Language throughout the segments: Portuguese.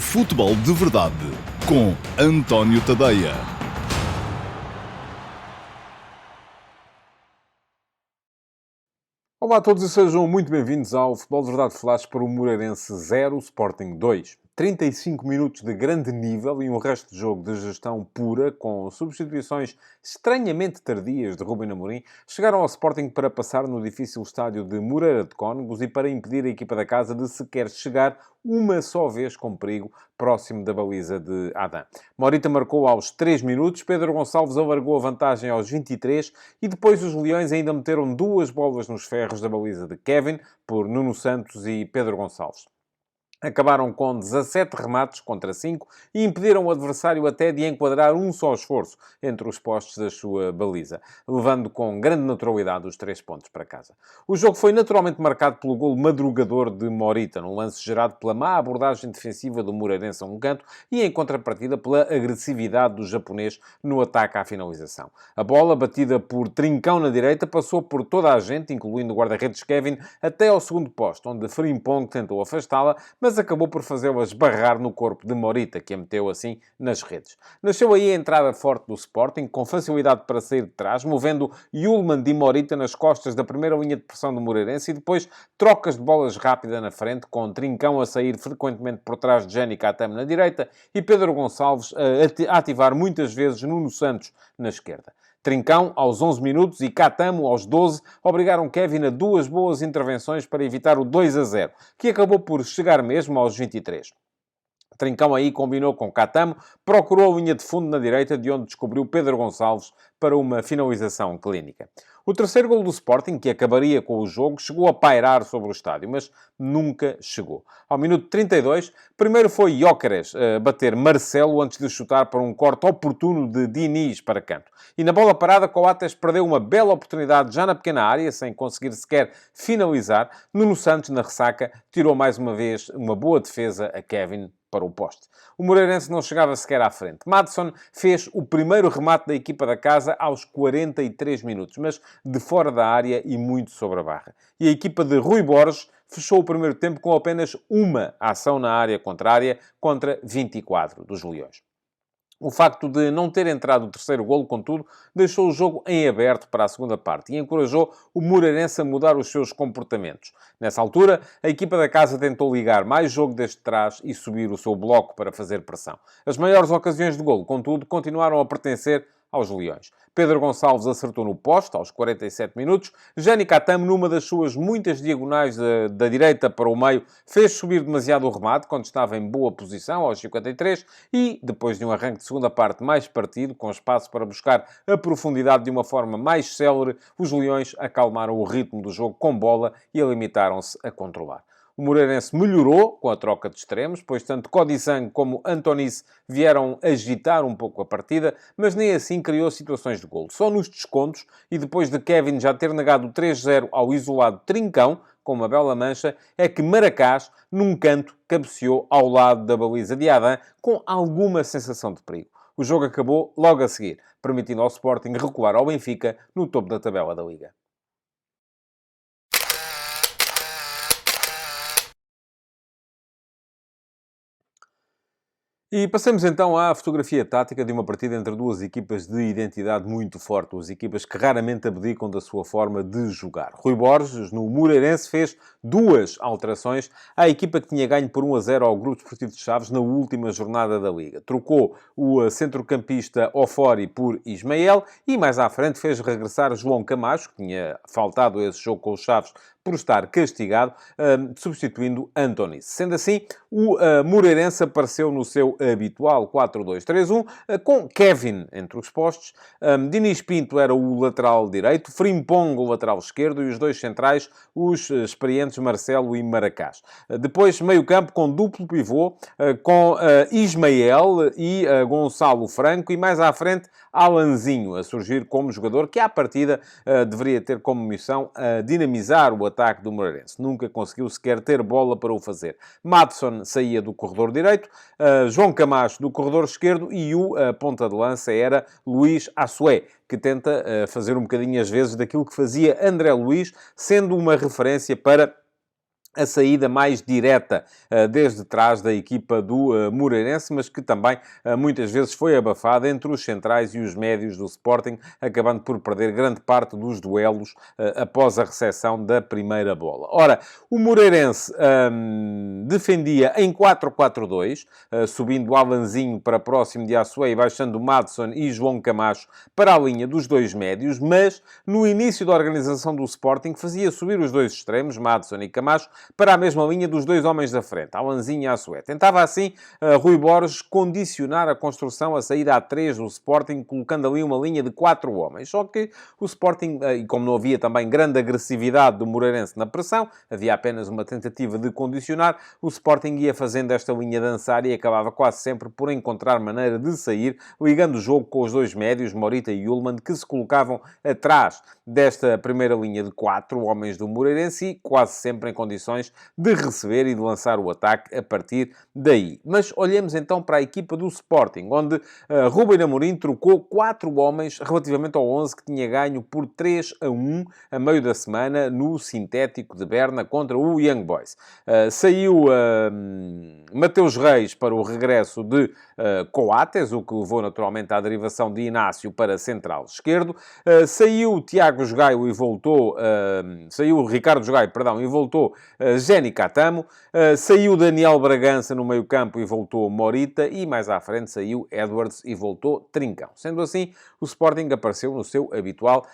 Futebol de Verdade com António Tadeia. Olá a todos e sejam muito bem-vindos ao Futebol de Verdade Flash para o Moreirense 0, Sporting 2. 35 minutos de grande nível e um resto de jogo de gestão pura, com substituições estranhamente tardias de Ruben Amorim, chegaram ao Sporting para passar no difícil estádio de Moreira de Cónegos e para impedir a equipa da casa de sequer chegar uma só vez com perigo próximo da baliza de Adam. Morita marcou aos 3 minutos, Pedro Gonçalves alargou a vantagem aos 23 e depois os Leões ainda meteram duas bolas nos ferros da baliza de Kevin, por Nuno Santos e Pedro Gonçalves. Acabaram com 17 remates contra 5 e impediram o adversário até de enquadrar um só esforço entre os postes da sua baliza, levando com grande naturalidade os 3 pontos para casa. O jogo foi naturalmente marcado pelo golo madrugador de Morita, num lance gerado pela má abordagem defensiva do Moreirense a um canto e em contrapartida pela agressividade do japonês no ataque à finalização. A bola, batida por Trincão na direita, passou por toda a gente, incluindo o guarda-redes Kevin, até ao segundo posto, onde Frimpong tentou afastá-la, mas acabou por fazê-la esbarrar no corpo de Morita, que a meteu assim nas redes. Nasceu aí a entrada forte do Sporting, com facilidade para sair de trás, movendo Yulman de Morita nas costas da primeira linha de pressão do Moreirense e depois trocas de bolas rápida na frente, com Trincão a sair frequentemente por trás de Jani Katam na direita e Pedro Gonçalves a ativar muitas vezes Nuno Santos na esquerda. Trincão, aos 11 minutos, e Catamo, aos 12, obrigaram Kevin a duas boas intervenções para evitar o 2-0, que acabou por chegar mesmo aos 23. Trincão aí combinou com Catamo, procurou a linha de fundo na direita, de onde descobriu Pedro Gonçalves para uma finalização clínica. O terceiro golo do Sporting, que acabaria com o jogo, chegou a pairar sobre o estádio, mas nunca chegou. Ao minuto 32, primeiro foi Gyökeres a bater Marcelo antes de chutar para um corte oportuno de Diniz para canto. E na bola parada, Coates perdeu uma bela oportunidade já na pequena área, sem conseguir sequer finalizar. Nuno Santos, na ressaca, tirou mais uma vez uma boa defesa a Kevin para o poste. O Moreirense não chegava sequer à frente. Maddison fez o primeiro remate da equipa da casa aos 43 minutos, mas de fora da área e muito sobre a barra. E a equipa de Rui Borges fechou o primeiro tempo com apenas uma ação na área contrária contra 24 dos Leões. O facto de não ter entrado o terceiro golo, contudo, deixou o jogo em aberto para a segunda parte e encorajou o Moreirense a mudar os seus comportamentos. Nessa altura, a equipa da casa tentou ligar mais jogo desde trás e subir o seu bloco para fazer pressão. As maiores ocasiões de golo, contudo, continuaram a pertencer aos Leões. Pedro Gonçalves acertou no poste, aos 47 minutos. Jani Katam, numa das suas muitas diagonais da direita para o meio, fez subir demasiado o remate, quando estava em boa posição, aos 53, e, depois de um arranque de segunda parte mais partido, com espaço para buscar a profundidade de uma forma mais célere, os Leões acalmaram o ritmo do jogo com bola e limitaram-se a controlar. O Moreirense melhorou com a troca de extremos, pois tanto Codisang como Antonice vieram agitar um pouco a partida, mas nem assim criou situações de golo. Só nos descontos, e depois de Kevin já ter negado 3-0 ao isolado Trincão, com uma bela mancha, é que Maracás, num canto, cabeceou ao lado da baliza de Adam, com alguma sensação de perigo. O jogo acabou logo a seguir, permitindo ao Sporting recuar ao Benfica no topo da tabela da Liga. E passemos então à fotografia tática de uma partida entre duas equipas de identidade muito forte, duas equipas que raramente abdicam da sua forma de jogar. Rui Borges, no Moreirense, fez duas alterações à equipa que tinha ganho por 1-0 ao Grupo Desportivo de Chaves na última jornada da Liga. Trocou o centrocampista Ofori por Ismael e mais à frente fez regressar João Camacho, que tinha faltado esse jogo com os Chaves por estar castigado, substituindo Antonice. Sendo assim, o Moreirense apareceu no seu habitual 4-2-3-1, com Kevin entre os postos. Diniz Pinto era o lateral direito, Frimpong o lateral esquerdo e os dois centrais, os experientes Marcelo e Maracás. Depois, meio campo com duplo pivô, com Ismael e Gonçalo Franco, e mais à frente, Alanzinho, a surgir como jogador que, à partida, deveria ter como missão dinamizar o ataque do Moreirense. Nunca conseguiu sequer ter bola para o fazer. Maddison saía do corredor direito, João Camacho do corredor esquerdo e o ponta de lança era Luís Assué, que tenta fazer um bocadinho às vezes daquilo que fazia André Luís, sendo uma referência para a saída mais direta desde trás da equipa do Moreirense, mas que também muitas vezes foi abafada entre os centrais e os médios do Sporting, acabando por perder grande parte dos duelos após a recepção da primeira bola. Ora, o Moreirense defendia em 4-4-2, subindo o Alanzinho para próximo de Assué e baixando Madson e João Camacho para a linha dos dois médios, mas no início da organização do Sporting fazia subir os dois extremos, Madson e Camacho, para a mesma linha dos dois homens da frente, Alanzinho e Assué. Tentava assim Rui Borges condicionar a construção, a saída a 3 do Sporting, colocando ali uma linha de 4 homens. Só que o Sporting, e como não havia também grande agressividade do Moreirense na pressão, havia apenas uma tentativa de condicionar, o Sporting ia fazendo esta linha dançar e acabava quase sempre por encontrar maneira de sair, ligando o jogo com os dois médios, Morita e Ullmann, que se colocavam atrás desta primeira linha de 4 homens do Moreirense e quase sempre em condições de receber e de lançar o ataque a partir daí. Mas olhemos então para a equipa do Sporting, onde Ruben Amorim trocou 4 homens relativamente ao 11 que tinha ganho por 3-1 a meio da semana no sintético de Berna contra o Young Boys. Saiu Mateus Reis para o regresso de Coates, o que levou naturalmente à derivação de Inácio para central esquerdo. Saiu Tiago Jogaio e voltou... saiu Ricardo Jogaio, perdão, e voltou Jenny Catamo. Saiu Daniel Bragança no meio-campo e voltou Morita. E mais à frente saiu Edwards e voltou Trincão. Sendo assim, o Sporting apareceu no seu habitual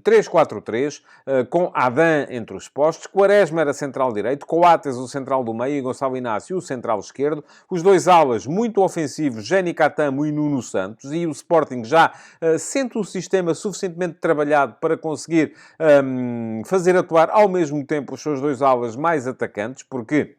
3-4-3, com Adam entre os postos. Quaresma era central direito, Coates o central do meio e Gonçalo Inácio o central esquerdo. Os dois alas muito ofensivos, Jenny Catamo e Nuno Santos. E o Sporting já sente um sistema suficientemente trabalhado para conseguir fazer atuar ao mesmo tempo os seus dois alas mais atacantes, porque...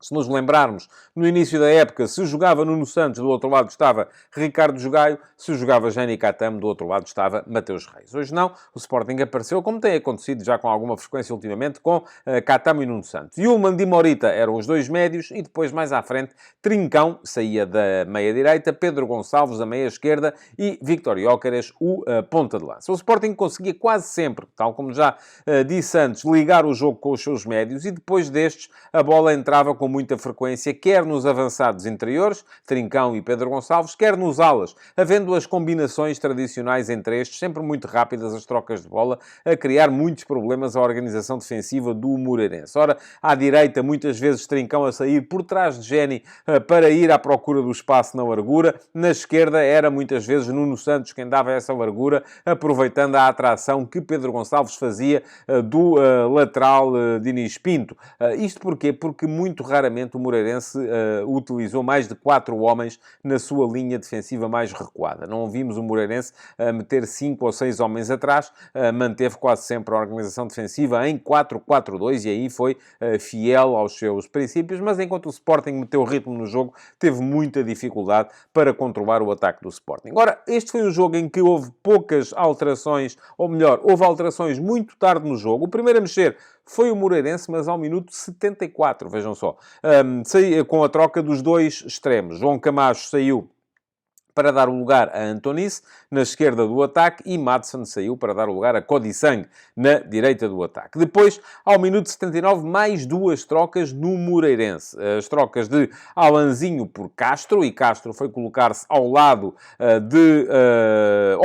se nos lembrarmos, no início da época, se jogava Nuno Santos, do outro lado estava Ricardo Jogaio, se jogava Jenny Catamo, do outro lado estava Mateus Reis. Hoje não, o Sporting apareceu, como tem acontecido já com alguma frequência ultimamente, com Catamo e Nuno Santos. Ullmann e Morita eram os dois médios e depois, mais à frente, Trincão saía da meia-direita, Pedro Gonçalves da meia-esquerda e Víctor Gyökeres o ponta de lança. O Sporting conseguia quase sempre, tal como já disse antes, ligar o jogo com os seus médios e depois destes a bola entrava com muita frequência, quer nos avançados interiores, Trincão e Pedro Gonçalves, quer nos alas, havendo as combinações tradicionais entre estes, sempre muito rápidas as trocas de bola, a criar muitos problemas à organização defensiva do Moreirense. Ora, à direita, muitas vezes Trincão a sair por trás de Jenny para ir à procura do espaço na largura. Na esquerda era muitas vezes Nuno Santos quem dava essa largura, aproveitando a atração que Pedro Gonçalves fazia do lateral Diniz Pinto. Isto porquê? Porque muito raramente o Moreirense utilizou mais de 4 homens na sua linha defensiva mais recuada. Não vimos o Moreirense meter 5 ou 6 homens atrás, manteve quase sempre a organização defensiva em 4-4-2 e aí foi fiel aos seus princípios, mas enquanto o Sporting meteu ritmo no jogo, teve muita dificuldade para controlar o ataque do Sporting. Ora, este foi um jogo em que houve poucas alterações, ou melhor, houve alterações muito tarde no jogo. O primeiro a mexer foi o Moreirense, mas ao minuto 74, vejam só. Com a troca dos dois extremos. João Camacho saiu para dar o lugar a Antonice, na esquerda do ataque, e Madsen saiu para dar o lugar a Codissang, na direita do ataque. Depois, ao minuto 79, mais 2 trocas no Moreirense. As trocas de Alanzinho por Castro, e Castro foi colocar-se ao lado de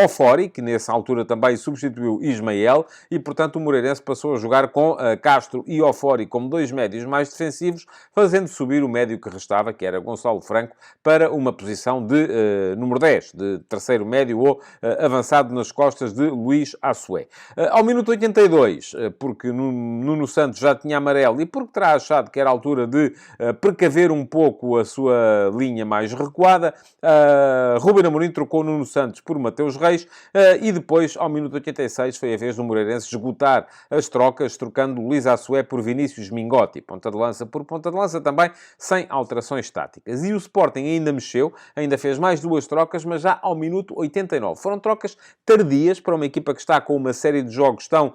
Ofori, que nessa altura também substituiu Ismael, e portanto o Moreirense passou a jogar com Castro e Ofori como 2 médios mais defensivos, fazendo subir o médio que restava, que era Gonçalo Franco, para uma posição de número 10, de terceiro médio ou avançado nas costas de Luís Assué. Ao minuto 82, porque Nuno Santos já tinha amarelo e porque terá achado que era a altura de precaver um pouco a sua linha mais recuada, Ruben Amorim trocou Nuno Santos por Mateus Reis e depois, ao minuto 86, foi a vez do Moreirense esgotar as trocas, trocando Luís Assué por Vinícius Mingotti, ponta de lança por ponta de lança, também sem alterações táticas. E o Sporting ainda mexeu, ainda fez mais 2 duas trocas, mas já ao minuto 89. Foram trocas tardias para uma equipa que está com uma série de jogos tão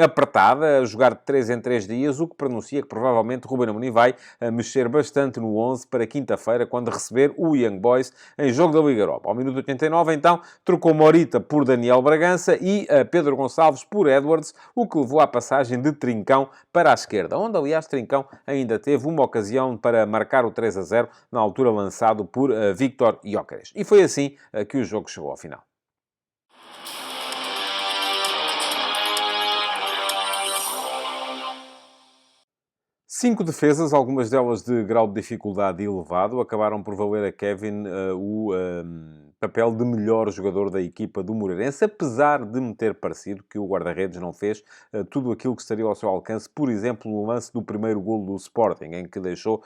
apertada, a jogar de 3 em 3 dias, o que pronuncia que provavelmente Ruben Amorim vai mexer bastante no 11 para quinta-feira, quando receber o Young Boys em jogo da Liga Europa. Ao minuto 89, então, trocou Morita por Daniel Bragança e Pedro Gonçalves por Edwards, o que levou à passagem de Trincão para a esquerda, onde, aliás, Trincão ainda teve uma ocasião para marcar o 3-0, na altura lançado por Víctor Gyökeres. E foi assim que o jogo chegou ao final. Cinco defesas, algumas delas de grau de dificuldade elevado, acabaram por valer a Kevin o papel de melhor jogador da equipa do Moreirense, apesar de me ter parecido que o guarda-redes não fez tudo aquilo que estaria ao seu alcance, por exemplo, no lance do primeiro golo do Sporting, em que deixou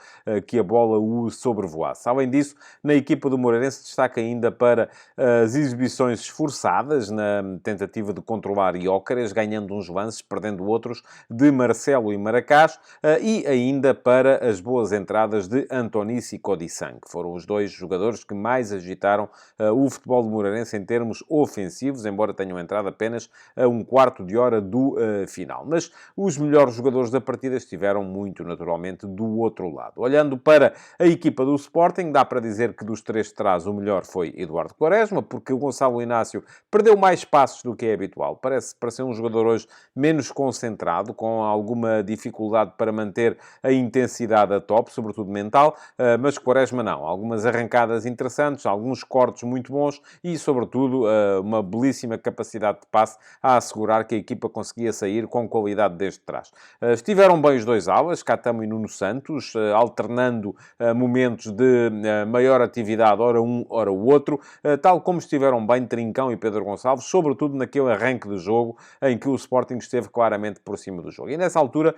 que a bola o sobrevoasse. Além disso, na equipa do Moreirense destaca ainda para as exibições esforçadas na tentativa de controlar Gyökeres, ganhando uns lances, perdendo outros, de Marcelo e Maracás, e ainda para as boas entradas de Antoníssi e Codissan, que foram os dois jogadores que mais agitaram o futebol do Moreirense em termos ofensivos, embora tenham entrado apenas a um quarto de hora do final. Mas os melhores jogadores da partida estiveram muito, naturalmente, do outro lado. Olhando para a equipa do Sporting, dá para dizer que dos três de trás o melhor foi Eduardo Quaresma, porque o Gonçalo Inácio perdeu mais passos do que é habitual. Parece ser um jogador hoje menos concentrado, com alguma dificuldade para manter a intensidade a top, sobretudo mental, mas Quaresma não. Algumas arrancadas interessantes, alguns cortes muito bons e, sobretudo, uma belíssima capacidade de passe a assegurar que a equipa conseguia sair com qualidade desde trás. Estiveram bem os dois alas, Catamo e Nuno Santos, alternando momentos de maior atividade, ora um, ora o outro, tal como estiveram bem Trincão e Pedro Gonçalves, sobretudo naquele arranque de jogo em que o Sporting esteve claramente por cima do jogo. E nessa altura,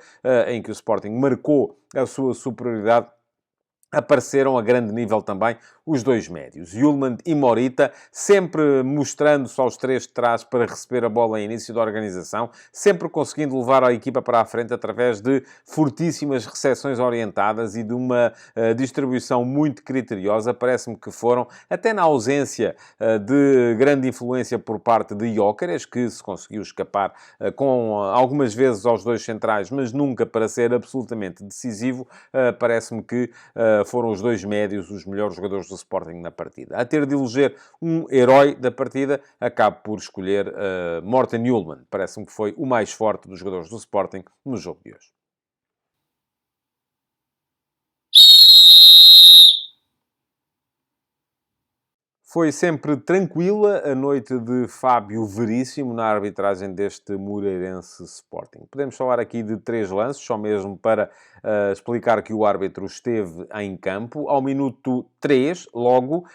em que o Sporting marcou a sua superioridade, apareceram a grande nível também os dois médios, Yulman e Morita, sempre mostrando-se aos três de trás para receber a bola em início da organização, sempre conseguindo levar a equipa para a frente através de fortíssimas recepções orientadas e de uma distribuição muito criteriosa. Parece-me que foram, até na ausência de grande influência por parte de Gyökeres, que se conseguiu escapar com algumas vezes aos dois centrais, mas nunca para ser absolutamente decisivo, parece-me que foram os dois médios os melhores jogadores do Sporting na partida. A ter de eleger um herói da partida, acabo por escolher Morten Hjulmand. Parece-me que foi o mais forte dos jogadores do Sporting no jogo de hoje. Foi sempre tranquila a noite de Fábio Veríssimo na arbitragem deste Moreirense Sporting. Podemos falar aqui de 3 lances, só mesmo para explicar que o árbitro esteve em campo. Ao minuto 3, logo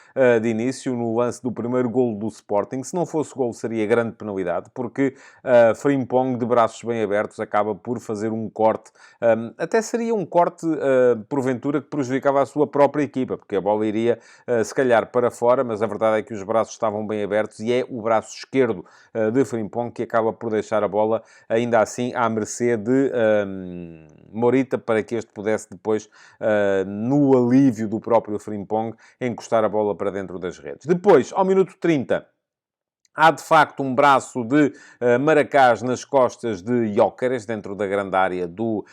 de início, no lance do primeiro golo do Sporting. Se não fosse golo, seria grande penalidade, porque Frimpong, de braços bem abertos, acaba por fazer um corte. Até seria um corte, porventura, que prejudicava a sua própria equipa, porque a bola iria, se calhar, para fora, mas a verdade é que os braços estavam bem abertos e é o braço esquerdo de Frimpong que acaba por deixar a bola, ainda assim, à mercê de Morita, para que este pudesse depois, no alívio do próprio Frimpong, encostar a bola para dentro das redes. Depois, ao minuto 30... há, de facto, um braço de Maracás nas costas de Gyökeres, dentro da grande área do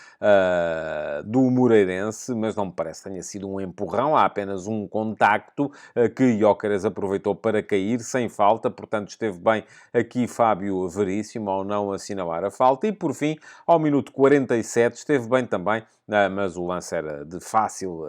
Moreirense, mas não me parece que tenha sido um empurrão. Há apenas um contacto que Gyökeres aproveitou para cair, sem falta. Portanto, esteve bem aqui Fábio Veríssimo ao não assinalar a falta. E, por fim, ao minuto 47, esteve bem também, mas o lance era de fácil...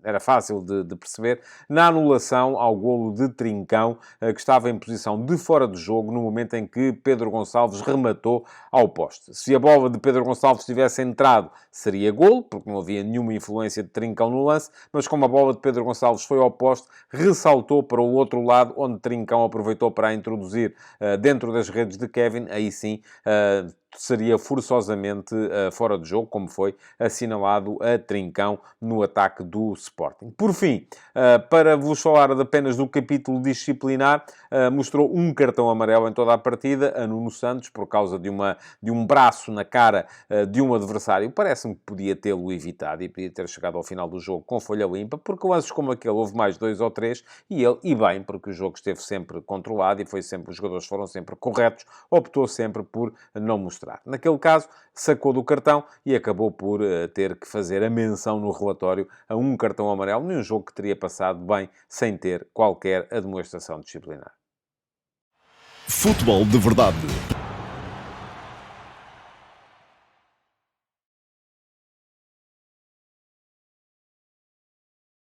era fácil de perceber, na anulação ao golo de Trincão, que estava em posição de fora de jogo no momento em que Pedro Gonçalves rematou ao poste. Se a bola de Pedro Gonçalves tivesse entrado, seria golo, porque não havia nenhuma influência de Trincão no lance, mas como a bola de Pedro Gonçalves foi ao poste, ressaltou para o outro lado, onde Trincão aproveitou para a introduzir dentro das redes de Kevin. Aí sim, seria forçosamente fora de jogo, como foi assinalado a Trincão no ataque do Sporting. Por fim, para vos falar apenas do capítulo disciplinar, mostrou um cartão amarelo em toda a partida a Nuno Santos, por causa de um braço na cara de um adversário. Parece-me que podia tê-lo evitado e podia ter chegado ao final do jogo com folha limpa, porque lances como aquele houve mais 2 ou 3 e bem, porque o jogo esteve sempre controlado e os jogadores foram sempre corretos, optou sempre por não mostrar. Naquele caso, sacou do cartão e acabou por ter que fazer a menção no relatório a um cartão amarelo num jogo que teria passado bem sem ter qualquer admoestação disciplinar. Futebol de verdade